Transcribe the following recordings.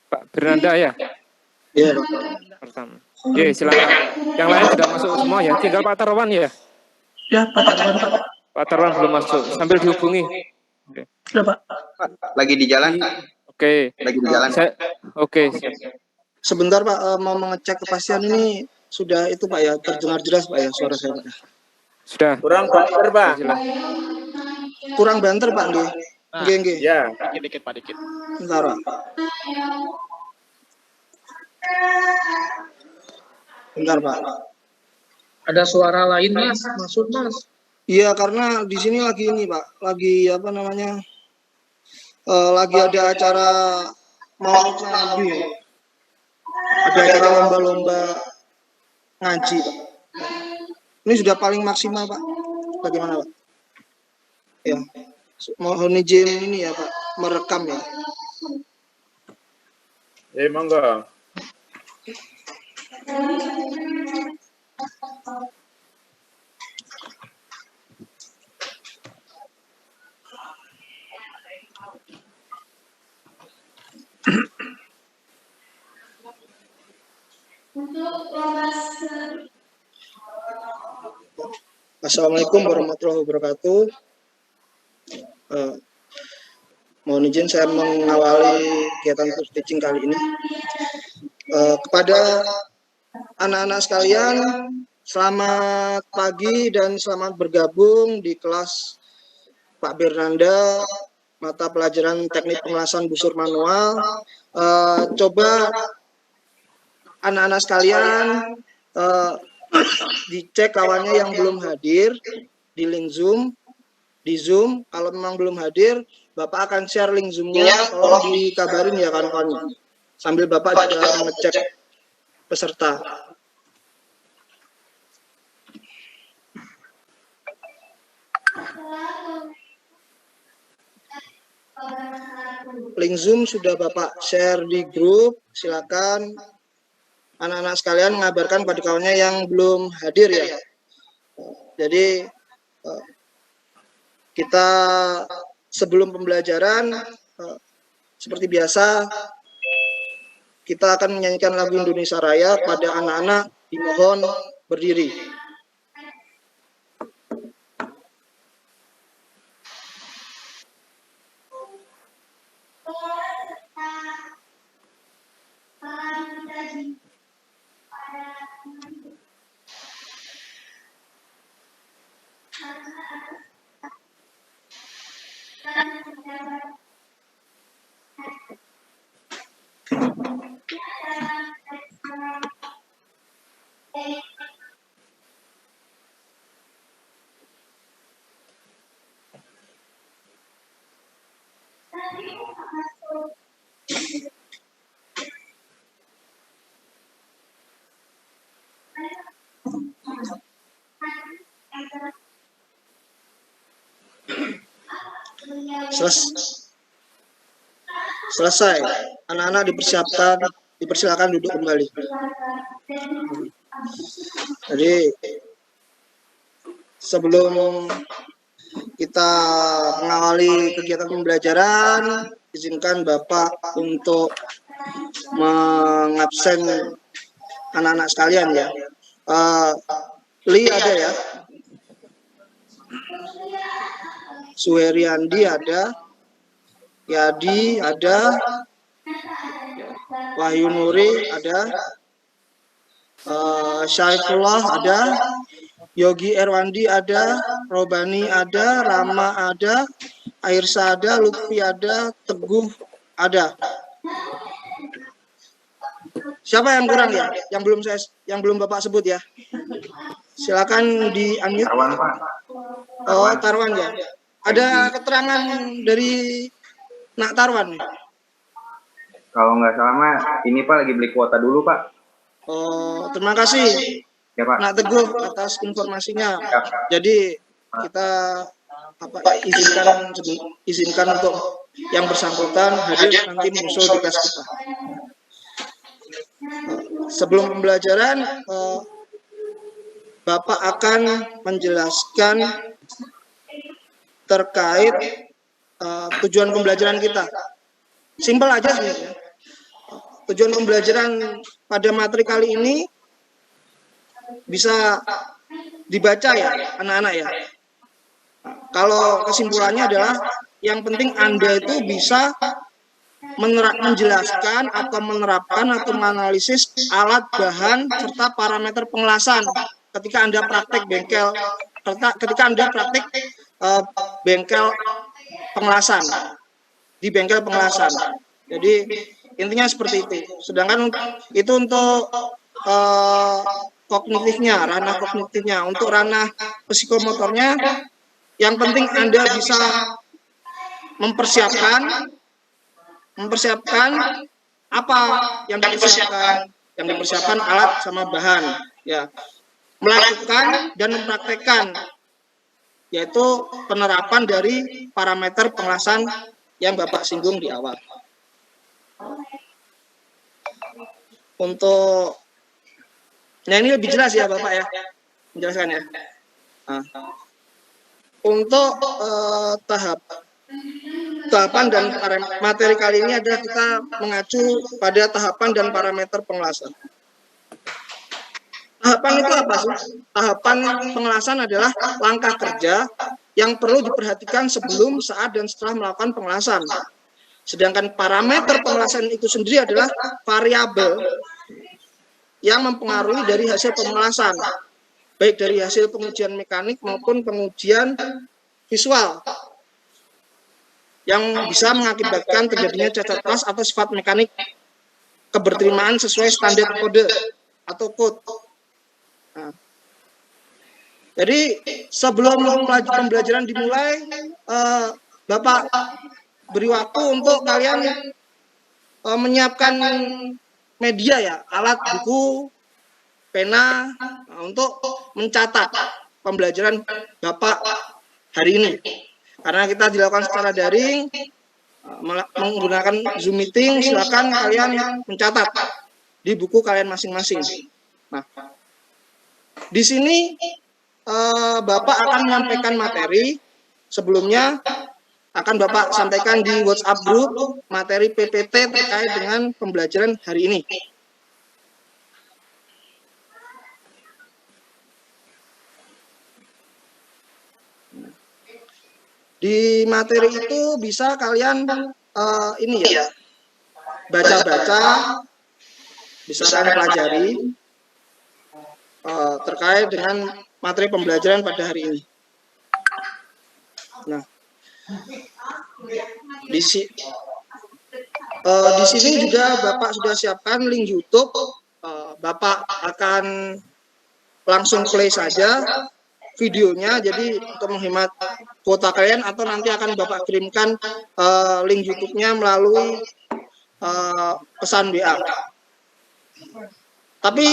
Pak Bernanda ya? Iya, Pak. Pertama. Oke, silakan. Yang lain sudah masuk semua ya? Tinggal Pak Tarwan ya? Ya, Pak Tarwan, Pak. Pak Tarwan belum masuk. Sambil dihubungi. Oke. Sudah, Pak. Lagi di jalan. Oke. Lagi di jalan. Oke, siap. Sebentar, Pak, mau mengecek kepastian ini sudah itu, Pak, ya, terdengar jelas, Pak, ya, suara saya, Pak. Sudah. Kurang banter, Pak. Kurang banter, Pak, nggih. Nggih. Ya, dikit, Pak, dikit. Bentar, Pak. Bentar, Pak. Ada suara lain, Mas. Masuk, Mas. Iya, karena di sini lagi ini, Pak. Lagi apa namanya? Lagi ada acara mau ngaji. Ada acara lomba-lomba ngaji, Pak. Ini sudah paling maksimal, Pak. Bagaimana, Pak? Ya. Mohon izin ini ya, Pak, merekam ya. Monggo. Assalamualaikum warahmatullahi wabarakatuh. Mohon izin saya mengawali kegiatan First Teaching kali ini. Kepada anak-anak sekalian, selamat pagi dan selamat bergabung di kelas Pak Bernanda, mata pelajaran teknik pengelasan busur manual. Coba anak-anak sekalian dicek kawannya yang belum hadir di link Zoom. Di Zoom, kalau memang belum hadir, Bapak akan share link Zoom-nya, tolong dikabarin ya kawan-kawan. Sambil Bapak juga mengecek peserta. Link Zoom sudah Bapak share di grup, silakan anak-anak sekalian mengabarkan pada kawannya yang belum hadir ya. Jadi kita sebelum pembelajaran seperti biasa kita akan menyanyikan lagu Indonesia Raya. Pada anak-anak dimohon berdiri. Selesai. Anak-anak dipersilakan duduk kembali. Jadi sebelum kita mengawali kegiatan pembelajaran, izinkan Bapak untuk mengabsen anak-anak sekalian ya. Li ada ya? Suheriandi ada, Yadi ada, Wahyu Nuri ada, Syaifullah ada, Yogi Erwandi ada, Robani ada, Rama ada, Airsa ada, Lutfi ada, Teguh ada. Siapa yang kurang ya? Yang belum Bapak sebut ya? Silakan di-unmute. Tarwan, Pak. Oh, Tarwan ya. Ada keterangan dari Nak Tarwan nih? Kalau nggak salah mah ini Pak lagi beli kuota dulu Pak. Oh, terima kasih Ya Pak. Nak Teguh atas informasinya. Ya. Jadi kita izinkan untuk yang bersangkutan hadir nanti menyusul di kelas kita. Sebelum pembelajaran, Bapak akan menjelaskan terkait tujuan pembelajaran kita. Simpel aja sebenarnya. tujuan pembelajaran pada materi kali ini bisa dibaca ya anak-anak ya. Kalau kesimpulannya adalah yang penting Anda itu bisa menjelaskan atau menerapkan atau menganalisis alat, bahan, serta parameter pengelasan ketika Anda praktek bengkel, ketika Anda praktek bengkel pengelasan, di bengkel pengelasan. Jadi intinya seperti itu. Sedangkan itu untuk kognitifnya, ranah kognitifnya. Untuk ranah psikomotornya, yang penting Anda bisa mempersiapkan apa yang dipersiapkan, alat sama bahan, ya, melakukan dan mempraktekkan, yaitu penerapan dari parameter pengelasan yang Bapak singgung di awal. Untuk, nah ini lebih jelas ya Bapak ya, menjelaskan ya. Nah, untuk tahapan dan materi kali ini adalah kita mengacu pada tahapan dan parameter pengelasan. Tahapan itu apa sih? Tahapan pengelasan adalah langkah kerja yang perlu diperhatikan sebelum, saat, dan setelah melakukan pengelasan. Sedangkan parameter pengelasan itu sendiri adalah variabel yang mempengaruhi dari hasil pengelasan, baik dari hasil pengujian mekanik maupun pengujian visual, yang bisa mengakibatkan terjadinya cacat kelas atau sifat mekanik keberterimaan sesuai standar kode atau code. Nah, jadi sebelum pembelajaran dimulai, Bapak beri waktu untuk kalian menyiapkan media ya, alat, buku, pena, untuk mencatat pembelajaran Bapak hari ini. Karena kita dilakukan secara daring, menggunakan Zoom meeting, silakan kalian mencatat di buku kalian masing-masing. Nah, di sini Bapak akan menyampaikan materi. Sebelumnya akan Bapak sampaikan di WhatsApp group materi PPT terkait dengan pembelajaran hari ini. Di materi itu bisa kalian ini ya, baca-baca, bisa kalian pelajari terkait dengan materi pembelajaran pada hari ini. Nah, di sini juga Bapak sudah siapkan link YouTube. Bapak akan langsung play saja videonya, jadi untuk menghemat kuota kalian, atau nanti akan Bapak kirimkan link YouTube-nya melalui pesan WA. Tapi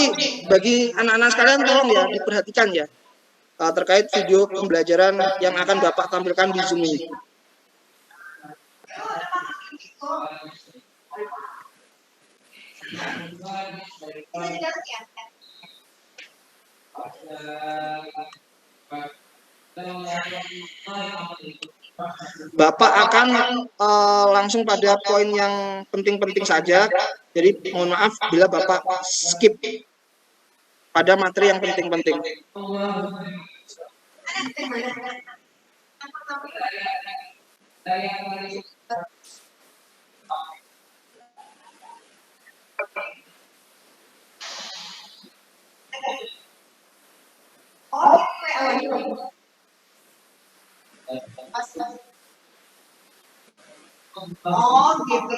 bagi anak-anak sekalian tolong ya diperhatikan ya terkait video pembelajaran yang akan Bapak tampilkan di Zoom ini. Bapak akan langsung pada poin yang penting-penting saja. Jadi mohon maaf bila Bapak skip pada materi yang penting-penting. Oh, gitu.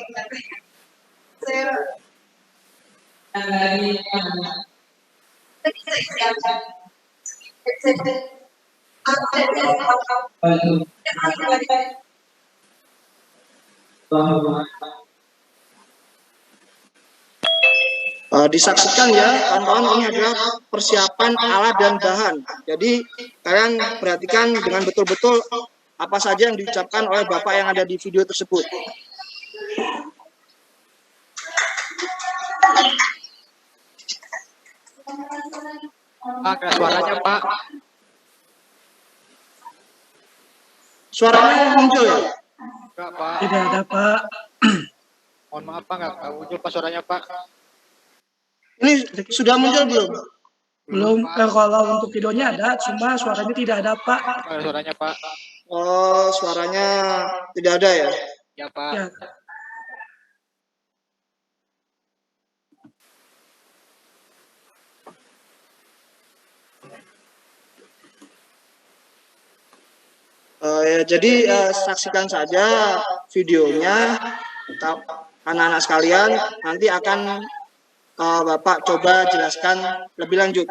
Disaksikan ya kawan-kawan, ini adalah persiapan alat dan bahan. Jadi kalian perhatikan dengan betul-betul apa saja yang diucapkan oleh Bapak yang ada di video tersebut. Pak, ada suaranya Pak. Suaranya muncul ya? Enggak Pak. Tidak ada, Pak. Mohon maaf Pak, nggak muncul Pak suaranya Pak. Ini sudah muncul belum? Belum, kalau untuk videonya ada, cuma suaranya tidak ada, Pak. Nggak ada suaranya Pak. Oh, suaranya tidak ada ya? Ya Pak. Ya, Ya, jadi saksikan saja videonya, anak-anak sekalian. Nanti akan Bapak coba jelaskan lebih lanjut.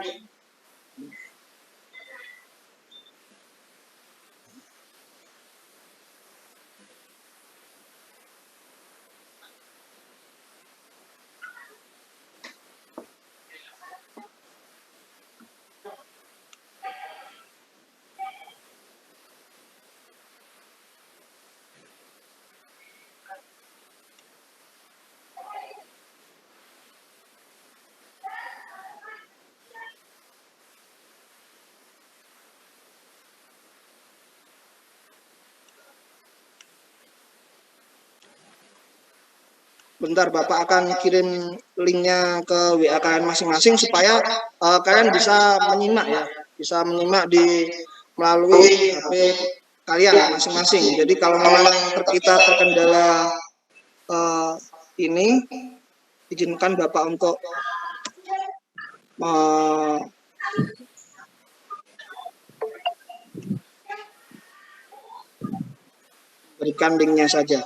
Bentar, Bapak akan kirim linknya ke WA kalian masing-masing supaya kalian bisa menyimak ya, bisa menyimak melalui HP kalian masing-masing. Jadi kalau memang kita terkendala ini, izinkan Bapak untuk berikan linknya saja.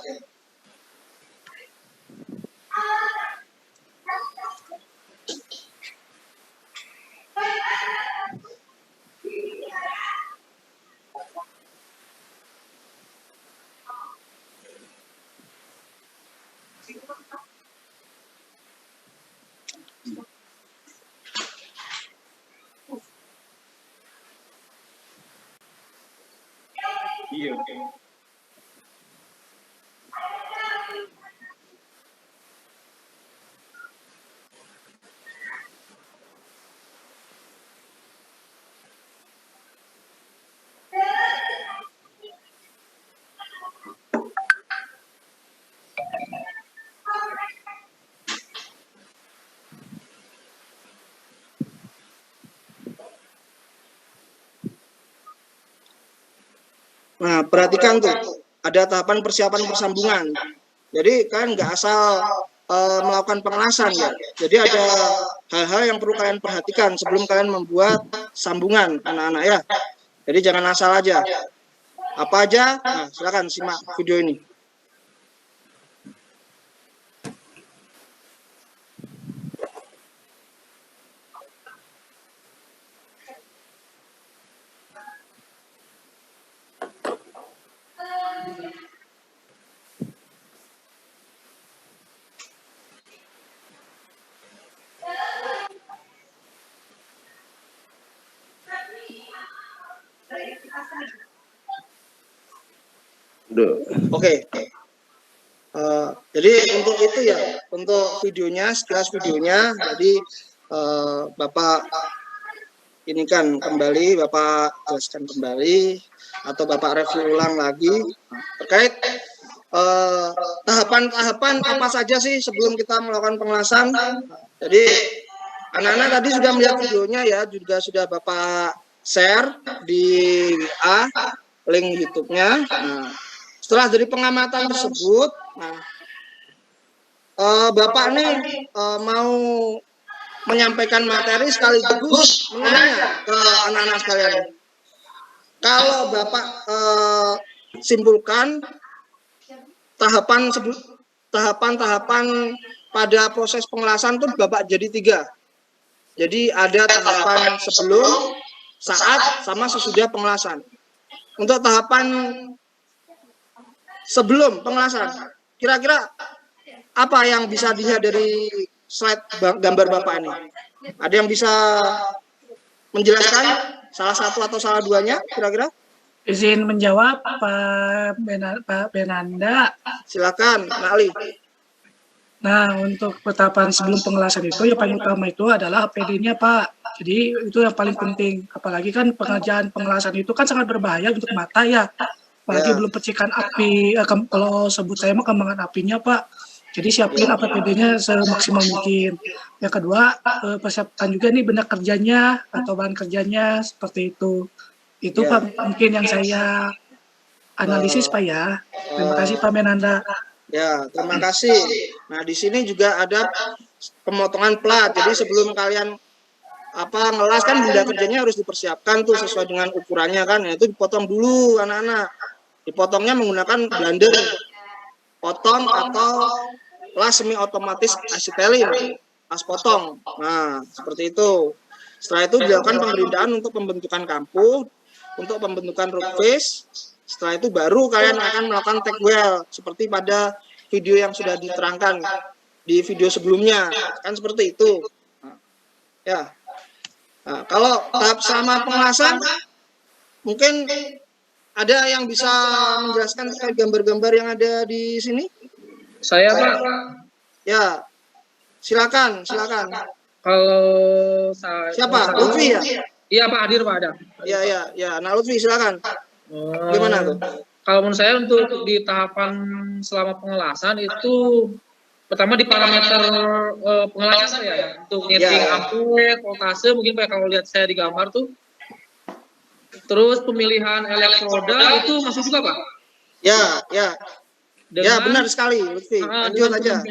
Iya. Nah, perhatikan tuh, ada tahapan persiapan persambungan. Jadi kan nggak asal melakukan pengelasan ya. Jadi ada hal-hal yang perlu kalian perhatikan sebelum kalian membuat sambungan, anak-anak ya. Jadi jangan asal aja. Apa aja? Nah, silakan simak video ini. Oke. Jadi untuk itu ya, untuk videonya, sekilas videonya, jadi Bapak ini kan kembali, Bapak jelaskan kembali, atau Bapak review ulang lagi terkait tahapan-tahapan apa saja sih sebelum kita melakukan pengelasan. Jadi anak-anak tadi sudah melihat videonya ya, juga sudah Bapak share di WA, link YouTube-nya. Nah, setelah dari pengamatan tersebut, nah, Bapak nih mau menyampaikan materi sekaligus menanya ke anak-anak sekalian. Kalau Bapak simpulkan tahapan-tahapan pada proses pengelasan itu Bapak jadi 3. Jadi ada tahapan sebelum, saat, sama sesudah pengelasan. Untuk tahapan sebelum pengelasan, kira-kira apa yang bisa dilihat dari slide gambar Bapak ini? Ada yang bisa menjelaskan salah satu atau salah duanya kira-kira? izin menjawab Pak Benanda. Silakan, Nak Ali. Nah, untuk tahapan sebelum pengelasan itu yang paling utama itu adalah APD-nya, Pak. Jadi itu yang paling penting. Apalagi kan pengerjaan pengelasan itu kan sangat berbahaya untuk mata ya. Apalagi belum percikan api, kalau sebut saya mah kembangan apinya, Pak. Jadi siapin APBD-nya semaksimal mungkin. Yang kedua, persiapkan juga nih benda kerjanya atau bahan kerjanya seperti itu. Itu Ya. Pak mungkin yang saya analisis Pak ya. Terima kasih Pak Menanda. Ya, terima kasih. Nah, di sini juga ada pemotongan plat. Jadi sebelum kalian ngelas kan benda kerjanya harus dipersiapkan tuh sesuai dengan ukurannya kan. Nah, itu dipotong dulu anak-anak. Dipotongnya menggunakan blender. Potong atau las semi otomatis acetylene, las potong. Nah, seperti itu. Setelah itu dilakukan pengerindaan untuk pembentukan kampu, untuk pembentukan root face. Setelah itu baru kalian akan melakukan take well seperti pada video yang sudah diterangkan di video sebelumnya. Kan seperti itu. Ya. Nah, kalau tahap selama pengelasan mungkin ada yang bisa menjelaskan terkait gambar-gambar yang ada di sini? Saya Pak, Ya, silakan. kalau saya Siapa? Lutfi ya? Iya Pak, hadir Pak ada. Ya. Nah, Lutfi silakan. Gimana tuh? Kalau menurut saya untuk di tahapan selama pengelasan itu pertama di parameter pengelasan ya, untuk nyeting ampere, voltase mungkin Pak kalau lihat saya di gambar tuh. Terus pemilihan elektroda itu masuk juga Pak? Ya, benar sekali Lutfi. Lanjut aja.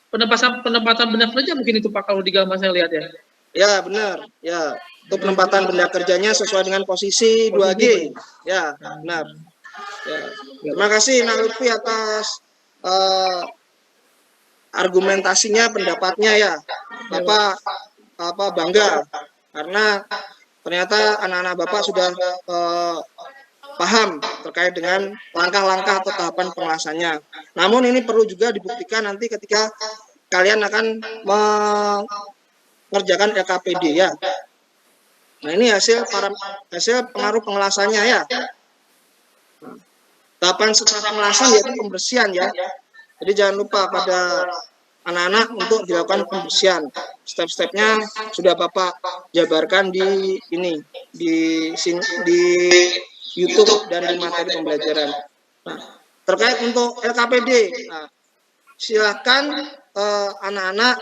Penempatan benda kerja mungkin itu Pak kalau di gambar saya lihat ya. Ya, benar. Ya, itu penempatan benda kerjanya sesuai dengan posisi 2G. Ya, benar. Ya. Terima kasih Nak Lutfi atas argumentasinya, pendapatnya ya. Bapak bangga karena ternyata anak-anak Bapak sudah paham terkait dengan langkah-langkah atau tahapan pengelasannya. Namun ini perlu juga dibuktikan nanti ketika kalian akan mengerjakan LKPD ya. Nah, ini hasil pengaruh pengelasannya ya. Tahapan setelah pengelasan yaitu pembersihan ya. Jadi jangan lupa pada anak-anak untuk dilakukan pembersihan. Step-stepnya sudah Bapak jabarkan di YouTube dan di materi pembelajaran. Nah, terkait untuk LKPD, silakan anak-anak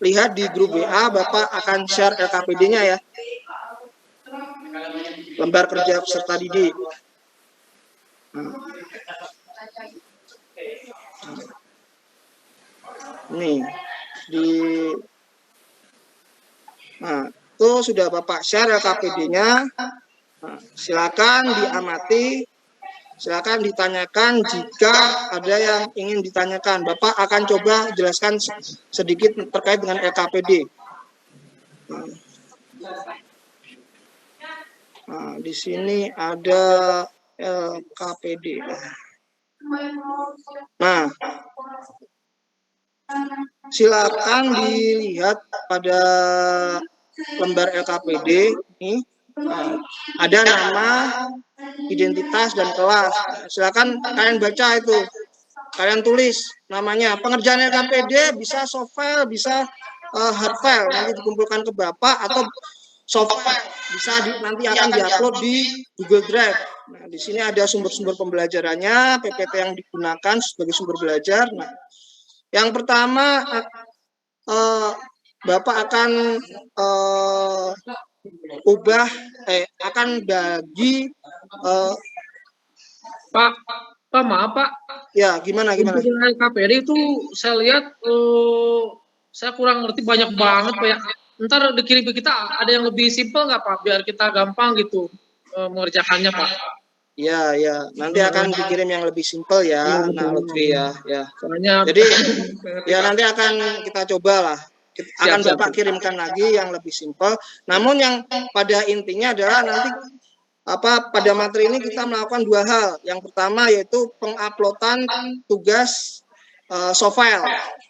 lihat di grup WA, Bapak akan share LKPD-nya ya. Lembar kerja peserta didik. Nih itu sudah Bapak share LKPD-nya. Silakan diamati, silakan ditanyakan jika ada yang ingin ditanyakan. Bapak akan coba jelaskan sedikit terkait dengan LKPD. Nah, di sini ada LKPD. Nah, silakan dilihat pada lembar LKPD ini. Ada nama, identitas, dan kelas. Silakan kalian baca itu. Kalian tulis namanya. Pengerjaan LKPD bisa soft file, bisa hard file. Nanti dikumpulkan ke Bapak atau soft file. Bisa nanti akan diupload di Google Drive. Nah, di sini ada sumber-sumber pembelajarannya, PPT yang digunakan sebagai sumber belajar. Nah, yang pertama Bapak akan akan bagi Pak maaf Pak. Ya, gimana? Untuk LKPD itu saya lihat saya kurang ngerti banyak banget Pak ya. Ntar dikirim ke kita ada yang lebih simpel nggak Pak? Biar kita gampang gitu mengerjakannya Pak. Ya, nanti akan dikirim yang lebih simpel ya, Nah Lutfi ya. Soalnya, jadi ya nanti akan kita coba lah. Akan Bapak kirimkan lagi yang lebih simpel. Namun yang pada intinya adalah nanti pada materi ini kita melakukan dua hal. Yang pertama yaitu penguploadan tugas soft file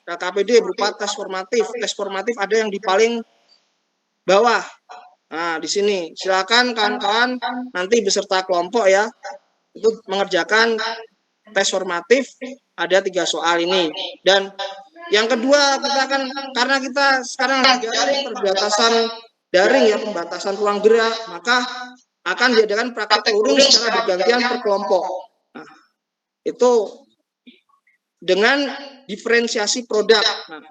LKPD berupa tes formatif. Tes formatif ada yang di paling bawah. Nah, di sini silakan kawan-kawan nanti beserta kelompok ya itu mengerjakan tes formatif. Ada 3 soal ini. Dan yang kedua kita akan, karena kita sekarang lagi perbatasan daring ya, pembatasan ruang gerak, maka akan diadakan praktek luring secara bergantian per kelompok. Nah, itu dengan diferensiasi produk. Nah,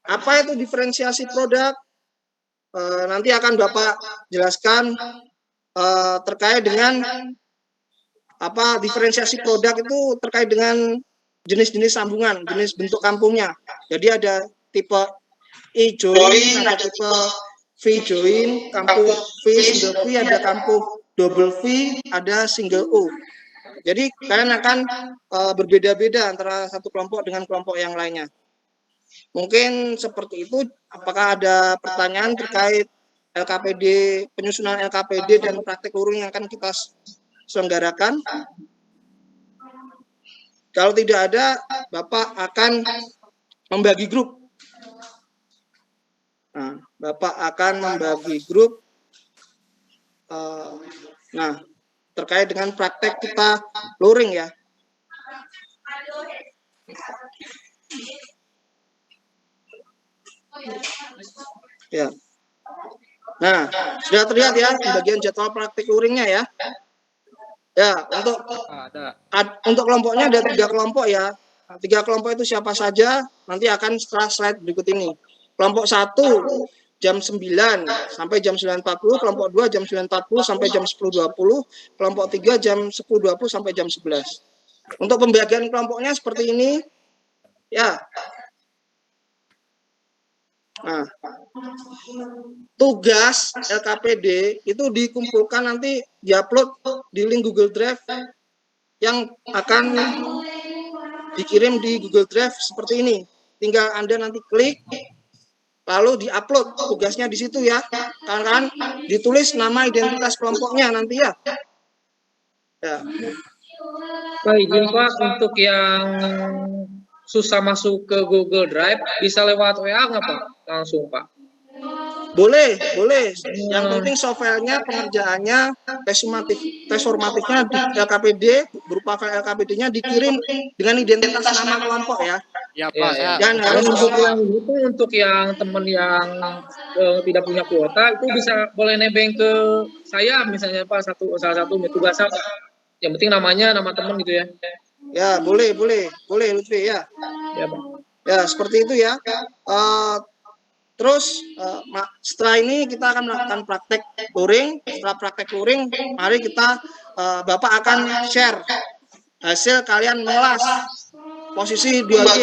apa itu diferensiasi produk? Nanti akan Bapak jelaskan terkait dengan apa diferensiasi produk itu terkait dengan jenis-jenis sambungan, jenis bentuk kampungnya. Jadi ada tipe E join, ada tipe V join, kampung V single V, ada kampung double V, ada single O. Jadi kalian akan berbeda-beda antara satu kelompok dengan kelompok yang lainnya. Mungkin seperti itu. Apakah ada pertanyaan terkait LKPD, penyusunan LKPD dan praktek luring yang akan kita selenggarakan? Kalau tidak ada, Bapak akan membagi grup. Nah, Bapak akan membagi grup. Nah, terkait dengan praktek kita luring ya. Ya. Nah, sudah terlihat ya bagian jadwal praktik luringnya ya. Ya, untuk kelompoknya ada 3 kelompok ya. 3 kelompok itu siapa saja nanti akan setelah slide berikut ini. Kelompok 1 jam 9 sampai jam 9.40, kelompok 2 jam 9.40 sampai jam 10.20, kelompok 3 jam 10.20 sampai jam 11. Untuk pembagian kelompoknya seperti ini. Ya. Nah, tugas LKPD itu dikumpulkan nanti diupload di link Google Drive yang akan dikirim di Google Drive seperti ini. Tinggal Anda nanti klik, lalu diupload tugasnya di situ ya. Kawan-kawan ditulis nama identitas kelompoknya nanti ya. Ya. Baik, Pak, untuk yang susah masuk ke Google Drive bisa lewat WA nggak Pak? Langsung Pak. Boleh. Yang penting softwarenya, pengerjaannya, tes formatifnya di LKPD, berupa file LKPD-nya dikirim dengan identitas nama kelompok ya. Ya Pak, Ya. Dan harus untuk yang teman yang tidak punya kuota itu bisa boleh nebeng ke saya misalnya Pak, salah satu tugasnya Pak. Yang penting namanya nama teman gitu ya. Ya, boleh Lutfi ya. Ya Pak. Ya, seperti itu ya. Terus setelah ini kita akan melakukan praktek luring. Setelah praktek luring, mari kita Bapak akan share hasil kalian mengelas posisi 2G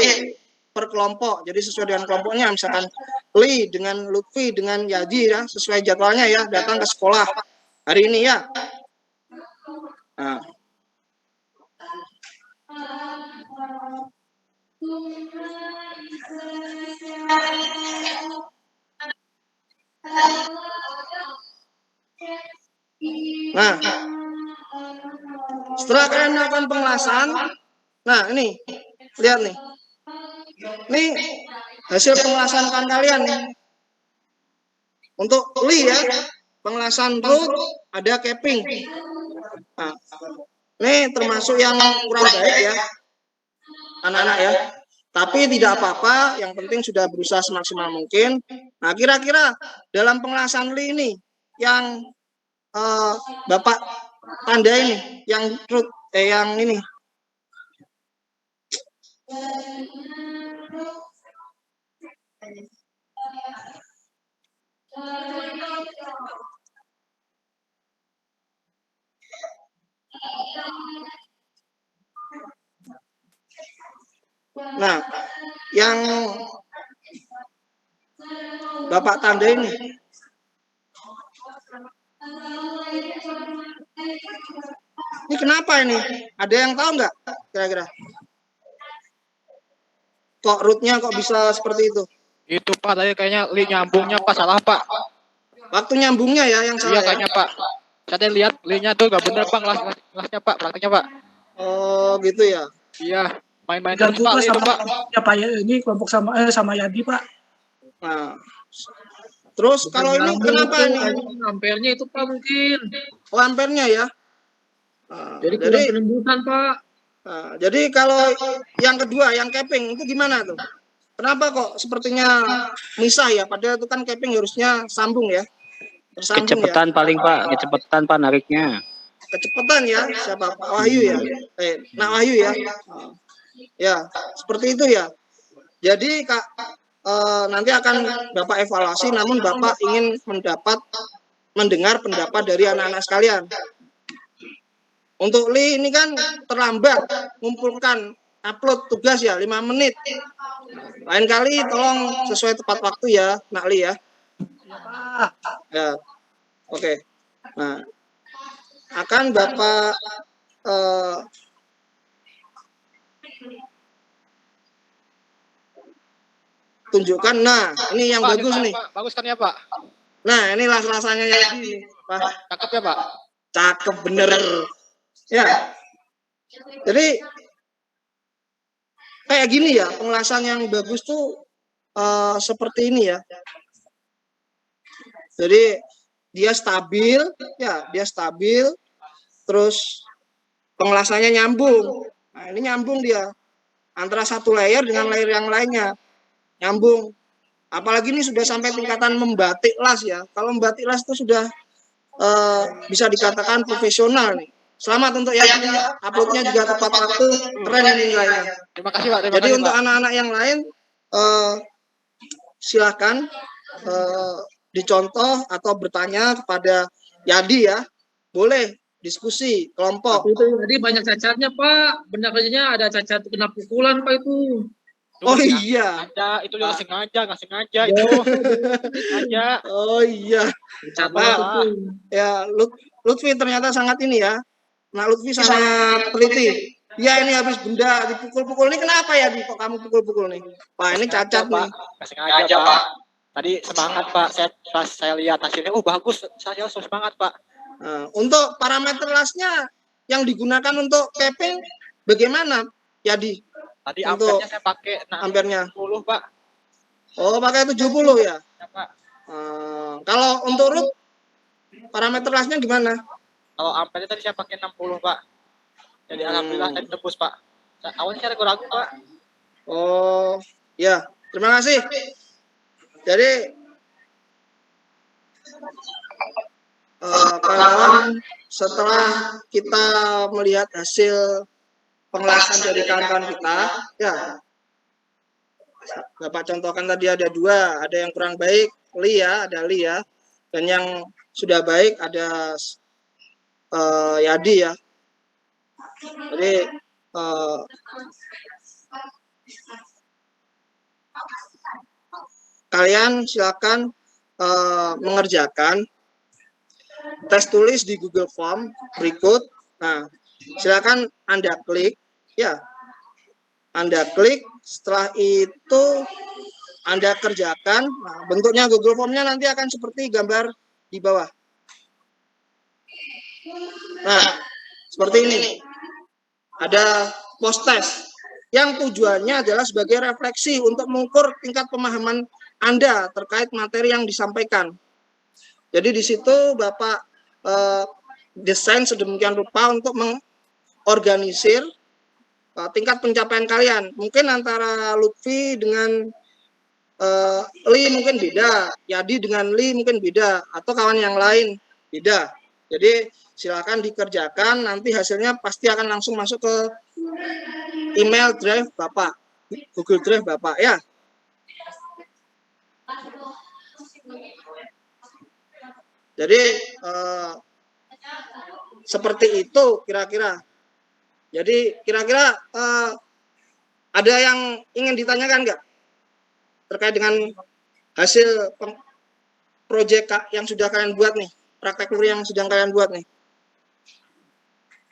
per kelompok. Jadi sesuai dengan kelompoknya, misalkan Li dengan Lutfi dengan Yaji ya, sesuai jadwalnya ya, datang ke sekolah hari ini ya. Nah. Nah, setelah kalian melakukan pengelasan, nah ini lihat nih, ini hasil pengelasan kalian nih. Untuk Li ya, pengelasan root ada capping. Nah, ini termasuk yang kurang baik ya, anak-anak ya. Tapi tidak apa-apa, yang penting sudah berusaha semaksimal mungkin. Nah, kira-kira dalam pengelasan Li ini yang Bapak tanda ini, yang root yang ini. Nah, yang Bapak tanda ini. Ini kenapa ini? Ada yang tahu nggak kira-kira? Kok rootnya kok bisa seperti itu? Itu Pak, tadi kayaknya nyambungnya Pak salah Pak. Waktu nyambungnya ya yang salah. Iya kayaknya Pak. Saya lihat linknya tuh nggak bener Pak, kelasnya Pak, prakteknya Pak. Oh gitu ya. Iya, main-main Dan terus Pak, itu Pak. ya Pak ya, ini kelompok sama Yadi Pak. Nah, terus kalau ini kenapa nih? Ampernya itu Pak mungkin. Oh, ampernya ya. Jadi kurang penembusan Pak. Jadi kalau yang kedua, yang capping itu gimana tuh? Kenapa kok sepertinya misah ya? Padahal itu kan capping harusnya sambung ya. Tersambung kecepatan ya. paling Pak, kecepatan Pak nariknya. Kecepatan ya, siapa? Pak Wahyu ya. Nak Wahyu ya. Ya, seperti itu ya. Jadi Kak, nanti akan Bapak evaluasi, namun Bapak ingin mendengar pendapat dari anak-anak sekalian. Untuk Li ini kan terlambat mengumpulkan upload tugas ya 5 menit. Lain kali tolong sesuai tepat waktu ya, Nak Li ya. Pak. Ya, oke. Nah, akan Bapak tunjukkan. Nah, ini yang Pak, bagus Pak, nih. Pak. Bagus kan ya Pak? Nah, ini rasanya Yadi, Pak. Cakep ya Pak? Cakep bener. Ya. Jadi kayak gini ya, pengelasan yang bagus tuh seperti ini ya. Jadi dia stabil, ya, dia stabil. Terus pengelasannya nyambung. Nah, ini nyambung dia antara satu layer dengan layer yang lainnya. Nyambung. Apalagi ini sudah sampai tingkatan membatik las ya. Kalau membatik las itu sudah bisa dikatakan profesional nih. Selamat untuk yang uploadnya juga tepat waktu, keren ini nilainya. Terima kasih Pak. Jadi untuk anak-anak yang lain silahkan dicontoh atau bertanya kepada Yadi ya. Boleh diskusi kelompok. Itu tadi banyak cacatnya Pak. Benar kerjanya ada cacat kena pukulan Pak itu. Oh iya. Itu juga nggak sengaja itu. Sengaja. Oh iya. Pak, ya Lutfi ternyata sangat ini ya. Nah Lutfi sangat teliti. Ya ini habis benda dipukul-pukul ini kenapa ya kok kamu pukul-pukul nih? Pak ini cacat nih. Nggak sengaja Pak. Tadi semangat Pak. Saya lihat hasilnya. Oh bagus. Saya semangat Pak. Nah, untuk parameter lasnya yang digunakan untuk capping bagaimana Yadi? Tadi untuk ampernya saya pakai ampernya 70 Pak. Oh pakai 70 ya? Ya Pak. Kalau untuk root parameter lasnya gimana? Kalau ampernya tadi saya pakai 60 Pak. Jadi alhamdulillah tadi tembus Pak. Awalnya saya ragu-ragu Pak. Oh ya, terima kasih. Jadi kawan, setelah kita melihat hasil pengelasan dari kawan-kawan kita, ya Bapak contohkan tadi ada 2, ada yang kurang baik, Li ya, ada Li ya, dan yang sudah baik ada Yadi ya. Jadi kalian silakan mengerjakan tes tulis di Google Form berikut. Nah, silakan Anda klik ya. Anda klik, setelah itu Anda kerjakan. Nah, bentuknya Google Form-nya nanti akan seperti gambar di bawah. Nah, seperti ini. Ada post test yang tujuannya adalah sebagai refleksi untuk mengukur tingkat pemahaman Anda terkait materi yang disampaikan. Jadi di situ Bapak desain sedemikian rupa untuk mengorganisir tingkat pencapaian kalian. Mungkin antara Lutfi dengan Li mungkin beda, Yadi dengan Li mungkin beda, atau kawan yang lain beda. Jadi silakan dikerjakan, nanti hasilnya pasti akan langsung masuk ke email drive Bapak, Google Drive Bapak ya. Jadi seperti itu kira-kira. Jadi kira-kira ada yang ingin ditanyakan nggak terkait dengan hasil proyek yang sudah kalian buat nih, praktek luri yang sudah kalian buat nih?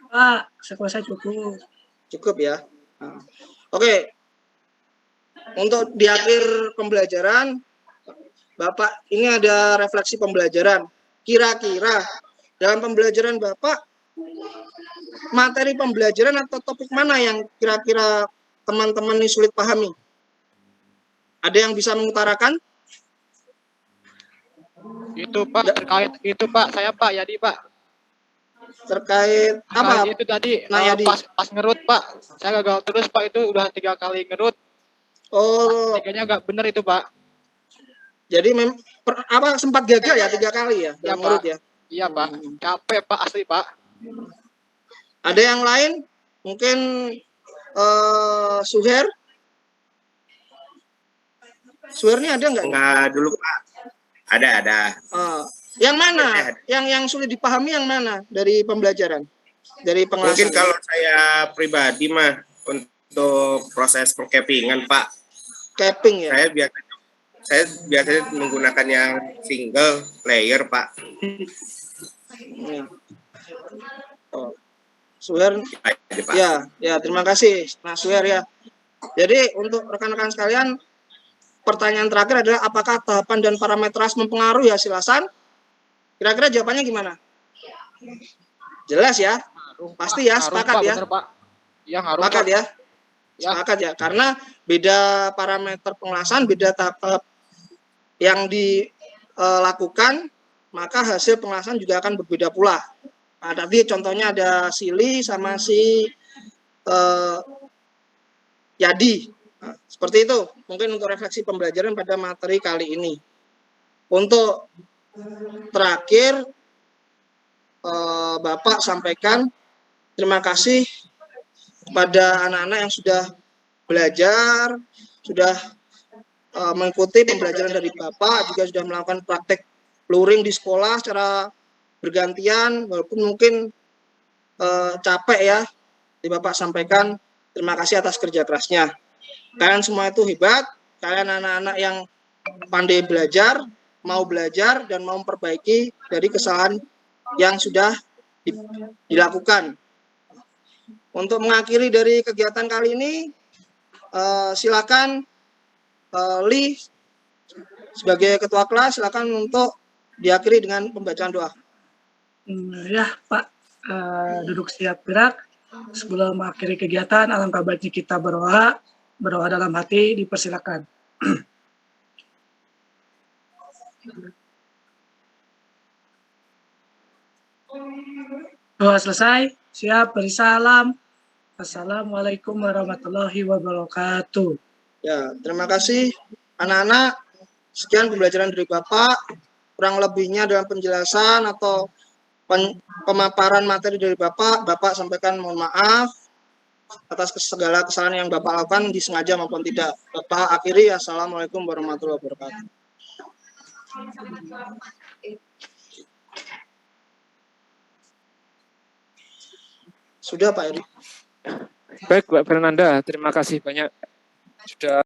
Pak, saya cukup. Cukup ya. Nah, oke. Untuk di akhir pembelajaran, Bapak ini ada refleksi pembelajaran. Kira-kira dalam pembelajaran Bapak, materi pembelajaran atau topik mana yang kira-kira teman-teman ini sulit pahami? Ada yang bisa mengutarakan? Itu Pak, terkait itu Pak, saya Pak, Yadi Pak. Terkait apa? Itu tadi Nah, Yadi. pas ngerut Pak, saya gagal terus Pak, itu udah 3 kali ngerut. Oh, Tiganya nggak benar itu Pak. jadi sempat gagal ya 3 kali ya dalam urut ya? Iya Pak, capek Pak, asli Pak. Ada yang lain? Mungkin Suher? Suher ini ada nggak? Enggak dulu Pak. Ada. Yang mana? Yang sulit dipahami yang mana dari pembelajaran? Dari pengelasan? Mungkin kalau saya pribadi mah untuk proses perkepingan Pak. Capping ya? Saya biasanya menggunakan yang single layer Pak. Suher, ya terima kasih Mas Suher ya. Jadi untuk rekan-rekan sekalian, pertanyaan terakhir adalah apakah tahapan dan parameter ras mempengaruhi hasil hasan? Kira-kira jawabannya gimana? Jelas ya? Pasti ya, sepakat ya? Sepakat ya? Sepakat ya, karena beda parameter pengelasan, beda tahap yang dilakukan, maka hasil pengelasan juga akan berbeda pula. Nah, tadi contohnya ada Sili sama si Yadi. Nah, seperti itu, mungkin untuk refleksi pembelajaran pada materi kali ini. Untuk terakhir, Bapak sampaikan terima kasih kepada anak-anak yang sudah belajar, sudah mengikuti pembelajaran dari Bapak, juga sudah melakukan praktek luring di sekolah secara bergantian, walaupun mungkin capek ya. Jadi Bapak sampaikan terima kasih atas kerja kerasnya. Kalian semua itu hebat, kalian anak-anak yang pandai belajar, mau belajar, dan mau memperbaiki dari kesalahan yang sudah dilakukan. Untuk mengakhiri dari kegiatan kali ini, silakan Li sebagai ketua kelas, silakan untuk diakhiri dengan pembacaan doa. Ya Pak, duduk siap gerak. Sebelum mengakhiri kegiatan, alangkah baiknya kita berdoa dalam hati, dipersilakan. Doa selesai, siap beri salam. Assalamualaikum warahmatullahi wabarakatuh. Ya, terima kasih anak-anak. Sekian pembelajaran dari Bapak. Kurang lebihnya dalam penjelasan atau pemaparan materi dari Bapak sampaikan mohon maaf atas segala kesalahan yang Bapak lakukan, disengaja maupun tidak. Bapak akhiri, assalamualaikum warahmatullahi wabarakatuh. Sudah Pak Eri. Baik Pak Fernanda, terima kasih banyak sudah